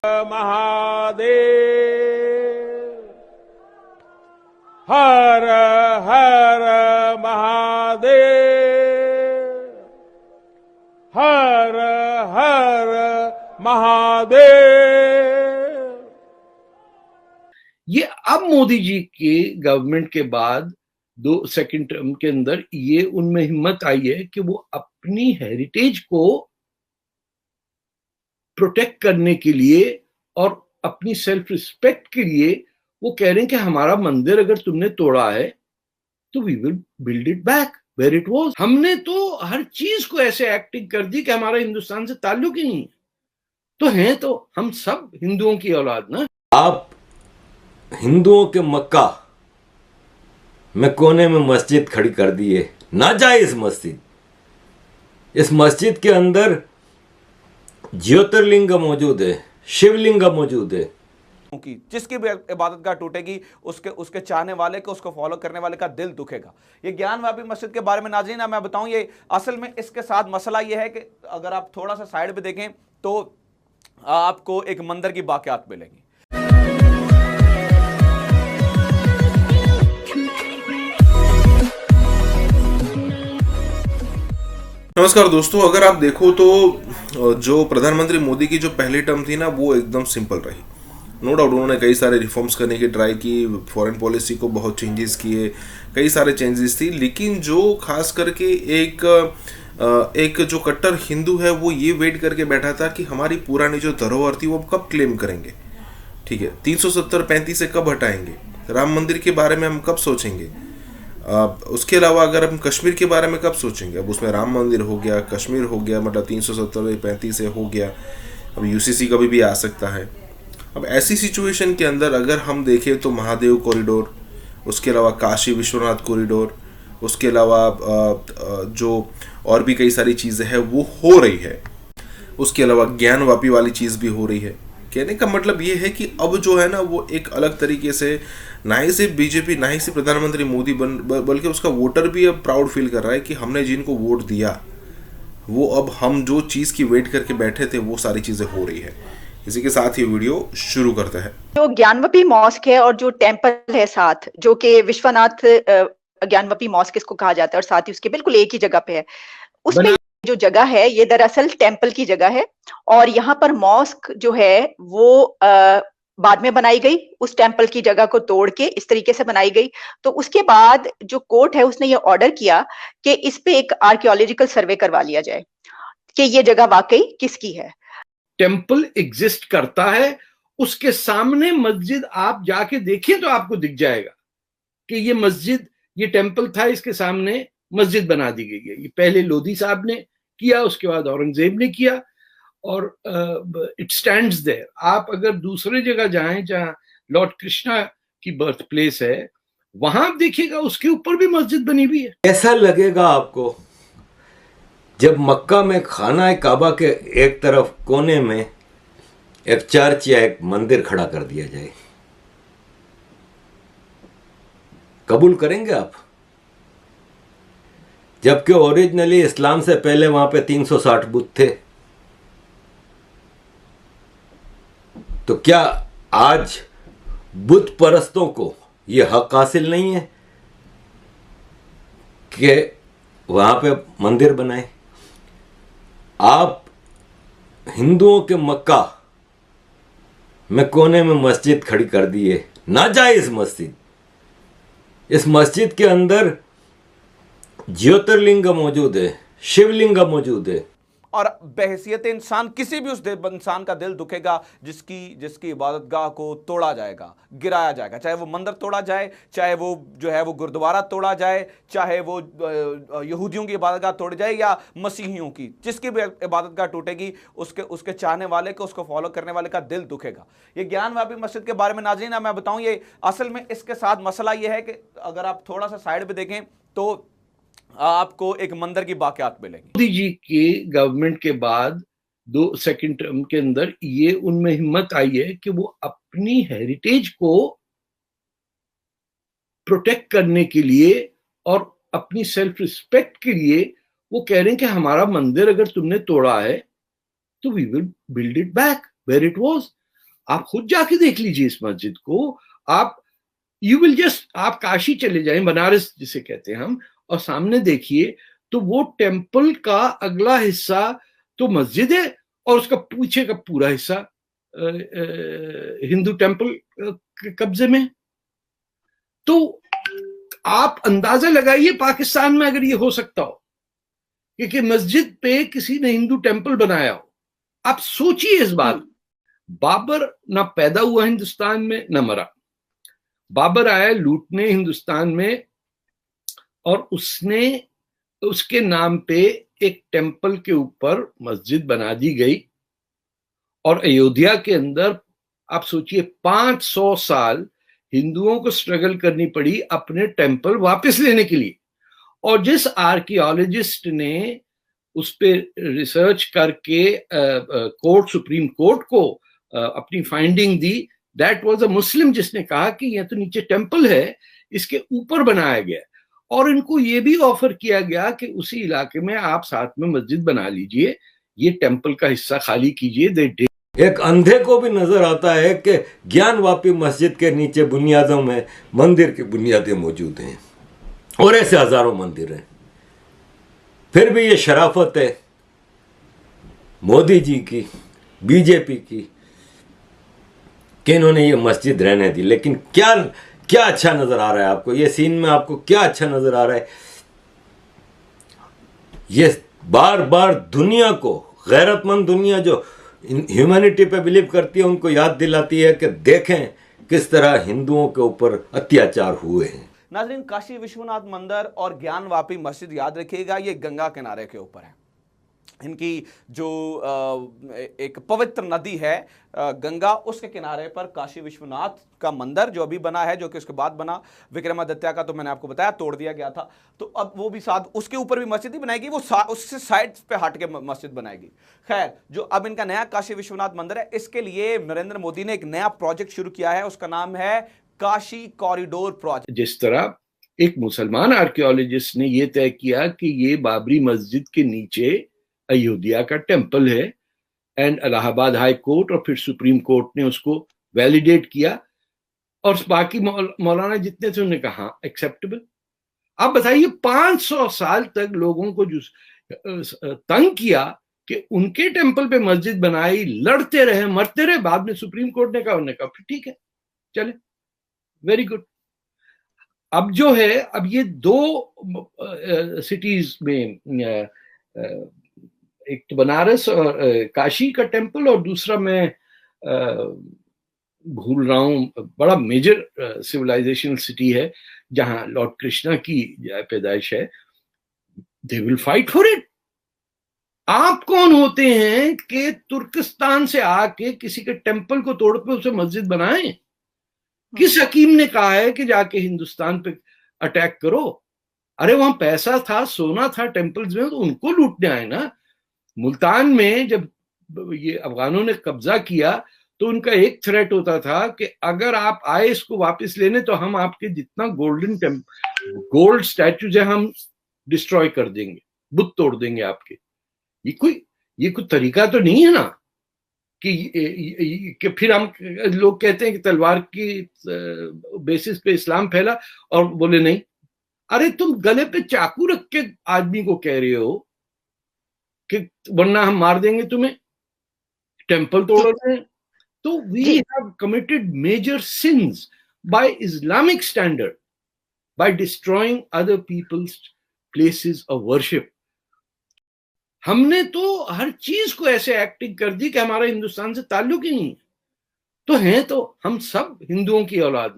महादेव हर हर महादेव हर हर महादेव। ये अब मोदी जी के गवर्नमेंट के बाद सेकंड टर्म के अंदर ये उनमें हिम्मत आई है कि वो अपनी हेरिटेज को प्रोटेक्ट करने के लिए और अपनी सेल्फ रिस्पेक्ट के लिए वो कह रहे हैं कि हमारा मंदिर अगर तुमने तोड़ा है तो we will build it back where it was. हमने तो हर चीज को ऐसे एक्टिंग कर दी कि हमारा हिंदुस्तान से ताल्लुक ही नहीं है। तो हैं तो हम सब हिंदुओं की औलाद ना। आप हिंदुओं के मक्का में कोने में मस्जिद खड़ी कर दी है, नाजायज मस्जिद। इस मस्जिद के अंदर ज्योतिर्लिंग मौजूद है, शिवलिंग मौजूद है। जिसकी भी इबादतगाह टूटेगी उसके चाहने वाले को, उसको फॉलो करने वाले का दिल दुखेगा। ये ज्ञानवापी मस्जिद के बारे में नाज़रीन मैं बताऊं, ये असल में इसके साथ मसला ये है कि अगर आप थोड़ा सा साइड पे देखें तो आपको एक मंदिर की बाक़ियात मिलेंगी। नमस्कार दोस्तों, अगर आप देखो तो जो प्रधानमंत्री मोदी की जो पहली टर्म थी ना, वो एकदम सिंपल रही। नो डाउट उन्होंने कई सारे रिफॉर्म्स करने की ट्राई की, फॉरेन पॉलिसी को बहुत चेंजेस किए, कई सारे चेंजेस थी। लेकिन जो खास करके एक जो कट्टर हिंदू है वो ये वेट करके बैठा था कि हमारी पुरानी जो धरोहर थी वो कब क्लेम करेंगे। ठीक है, 370-35 से कब हटाएंगे, राम मंदिर के बारे में हम कब सोचेंगे, उसके अलावा अगर हम कश्मीर के बारे में कब सोचेंगे। अब उसमें राम मंदिर हो गया, कश्मीर हो गया, मतलब 370-35 से हो गया, अब यूसीसी कभी भी आ सकता है। अब ऐसी सिचुएशन के अंदर अगर हम देखें तो महादेव कॉरिडोर, उसके अलावा काशी विश्वनाथ कॉरिडोर, उसके अलावा जो और भी कई सारी चीज़ें हैं वो हो रही है, उसके अलावा ज्ञानवापी वाली चीज़ भी हो रही है। कहने का मतलब ये है कि अब जो है ना वो एक अलग तरीके से ना ही सिर्फ बीजेपी, ना ही सिर्फ प्रधानमंत्री मोदी बल्कि उसका वोटर भी अब प्राउड फील कर रहा है कि हमने जिनको वोट दिया वो अब हम जो चीज़ की वेट करके बैठे थे वो सारी चीज़ें हो रही है। इसी के साथ ये वीडियो शुरू करते हैं। जो ज्ञानवापी मॉस्क है और जो टेम्पल है साथ, जो कि विश्वनाथ ज्ञानवापी मॉस्क इसको कहा जाता है और साथ ही उसके बिल्कुल एक ही जगह पे है, उसमें जो जगह है ये दरअसल टेम्पल की जगह है और यहाँ पर मॉस्क जो है वो बाद में बनाई गई, उस टेम्पल की जगह को तोड़ के इस तरीके से बनाई गई। तो उसके बाद जो कोर्ट है उसने ये ऑर्डर किया कि इस पे एक आर्कियोलॉजिकल सर्वे करवा लिया जाए कि ये जगह वाकई किसकी है। टेम्पल एग्जिस्ट करता है, उसके सामने मस्जिद आप जाके देखिए तो आपको दिख जाएगा कि ये मस्जिद, ये टेम्पल था, इसके सामने मस्जिद बना दी गई है। ये पहले लोधी साहब ने किया, उसके बाद औरंगजेब ने किया और इट स्टैंड्स देयर। आप अगर दूसरे जगह जाएं जहां लॉर्ड कृष्णा की बर्थ प्लेस है, वहां आप देखिएगा उसके ऊपर भी मस्जिद बनी हुई है। ऐसा लगेगा आपको जब मक्का में खाना काबा के एक तरफ कोने में एक चर्च या एक मंदिर खड़ा कर दिया जाए। कबूल करेंगे आप? जबकि ओरिजिनली इस्लाम से पहले वहां पे 360 बुत थे। तो क्या आज बुत परस्तों को यह हक हासिल नहीं है कि वहां पे मंदिर बनाए? आप हिंदुओं के मक्का में कोने में मस्जिद खड़ी कर दी है, नाजायज मस्जिद। इस मस्जिद के अंदर ज्योतिर्लिंग मौजूद है, शिवलिंग मौजूद है। और बहैसियत इंसान किसी भी उस इंसान का दिल दुखेगा जिसकी इबादतगाह को तोड़ा जाएगा, गिराया जाएगा। चाहे वो मंदिर तोड़ा जाए, चाहे वो जो है वो गुरुद्वारा तोड़ा जाए, चाहे वो यहूदियों की इबादतगाह तोड़ी जाए या मसीहियों की, जिसकी भी इबादतगाह टूटेगी उसके चाहने वाले को, उसको फॉलो करने वाले का दिल दुखेगा। ये ज्ञानवापी मस्जिद के बारे में नाज़रीन मैं बताऊं, ये असल में इसके साथ मसला ये है कि अगर आप थोड़ा सा साइड पे देखें तो आपको एक मंदिर की बाक़ियात मिलेंगी। मोदी जी के गवर्नमेंट के बाद सेकंड टर्म के अंदर ये उनमें हिम्मत आई है कि वो अपनी हेरिटेज को प्रोटेक्ट करने के लिए और अपनी सेल्फ रिस्पेक्ट के लिए वो कह रहे हैं कि हमारा मंदिर अगर तुमने तोड़ा है तो we will build it back where it was. आप खुद जाके देख लीजिए इस मस्जिद को। आप आप काशी चले जाएं, बनारस जिसे कहते हैं हम, और सामने देखिए तो वो टेम्पल का अगला हिस्सा तो मस्जिद है और उसका पीछे का पूरा हिस्सा हिंदू टेम्पल के कब्जे में। तो आप अंदाजा लगाइए पाकिस्तान में अगर ये हो सकता हो कि मस्जिद पे किसी ने हिंदू टेम्पल बनाया हो, आप सोचिए इस बात। बाबर ना पैदा हुआ हिंदुस्तान में ना मरा, बाबर आया लूटने हिंदुस्तान में, और उसने उसके नाम पे एक टेम्पल के ऊपर मस्जिद बना दी गई। और अयोध्या के अंदर आप सोचिए 500 साल हिंदुओं को स्ट्रगल करनी पड़ी अपने टेम्पल वापस लेने के लिए। और जिस आर्कियोलॉजिस्ट ने उस पे रिसर्च करके सुप्रीम कोर्ट को अपनी फाइंडिंग दी, दैट वाज अ मुस्लिम, जिसने कहा कि यह तो नीचे टेम्पल है, इसके ऊपर बनाया गया। और इनको ये भी ऑफर किया गया कि उसी इलाके में आप साथ में मस्जिद बना लीजिए, ये टेम्पल का हिस्सा खाली कीजिए। दे एक अंधे को भी नजर आता है कि ज्ञानवापी मस्जिद के नीचे बुनियादों में मंदिर की बुनियादें मौजूद हैं, और ऐसे हजारों मंदिर हैं। फिर भी ये शराफत है मोदी जी की, बीजेपी की, कि इन्होंने ये मस्जिद रहने दी। लेकिन क्या क्या अच्छा नजर आ रहा है आपको ये सीन में? आपको क्या अच्छा नजर आ रहा है? ये बार बार दुनिया को, गैरतमंद दुनिया जो ह्यूमैनिटी पे बिलीव करती है, उनको याद दिलाती है कि देखें किस तरह हिंदुओं के ऊपर अत्याचार हुए हैं। नाज़रीन, काशी विश्वनाथ मंदिर और ज्ञानवापी मस्जिद, याद रखिएगा, ये गंगा किनारे के ऊपर है। इनकी जो एक पवित्र नदी है गंगा, उसके किनारे पर काशी विश्वनाथ का मंदिर जो अभी बना है, जो कि उसके बाद बना विक्रमादित्य का, तो मैंने आपको बताया तोड़ दिया गया था। तो अब वो भी साथ उसके ऊपर भी मस्जिद ही बनाएगी, वो उससे साइड पे हट के मस्जिद बनाएगी। खैर, जो अब इनका नया काशी विश्वनाथ मंदिर है, इसके लिए नरेंद्र मोदी ने एक नया प्रोजेक्ट शुरू किया है, उसका नाम है काशी कॉरिडोर प्रोजेक्ट। जिस तरह एक मुसलमान आर्कियोलॉजिस्ट ने यह तय किया कि ये बाबरी मस्जिद के नीचे अयोध्या का टेम्पल है, एंड इलाहाबाद हाई कोर्ट और फिर सुप्रीम कोर्ट ने उसको वैलिडेट किया, और बाकी मौलाना जितने थे उन्होंने कहा एक्सेप्टेबल। आप बताइए 500 साल तक लोगों को जो तंग किया कि उनके टेम्पल पे मस्जिद बनाई, लड़ते रहे, मरते रहे, बाद में सुप्रीम कोर्ट ने कहा, उन्होंने कहा फिर ठीक है, चले, वेरी गुड। अब जो है, अब ये दो सिटीज में, एक तो बनारस और काशी का टेम्पल, और दूसरा मैं भूल रहा हूं, बड़ा मेजर सिविलाइजेशनल सिटी है जहां लॉर्ड कृष्णा की पैदाइश है। They will fight for it. आप कौन होते हैं कि तुर्किस्तान से आके किसी के टेम्पल को तोड़ पे उसे मस्जिद बनाएं? किस हकीम ने कहा है कि जाके हिंदुस्तान पे अटैक करो? अरे वहां पैसा था, सोना था टेम्पल्स में, तो उनको लूटने आए ना। मुल्तान में जब ये अफगानों ने कब्जा किया तो उनका एक थ्रेट होता था कि अगर आप आए इसको वापस लेने तो हम आपके जितना गोल्ड स्टैचूज है हम डिस्ट्रॉय कर देंगे, बुत तोड़ देंगे आपके। ये कोई तरीका तो नहीं है ना कि फिर हम लोग कहते हैं कि तलवार की बेसिस पे इस्लाम फैला, और बोले नहीं। अरे तुम गले पे चाकू रख के आदमी को कह रहे हो कि वरना हम मार देंगे तुम्हें, टेम्पल तोड़ रहे हैं। तो we have committed major sins by Islamic standard by destroying other people's places of worship. हमने तो हर चीज को ऐसे एक्टिंग कर दी कि हमारा हिंदुस्तान से ताल्लुक ही नहीं है। तो हैं तो हम सब हिंदुओं की औलाद ना।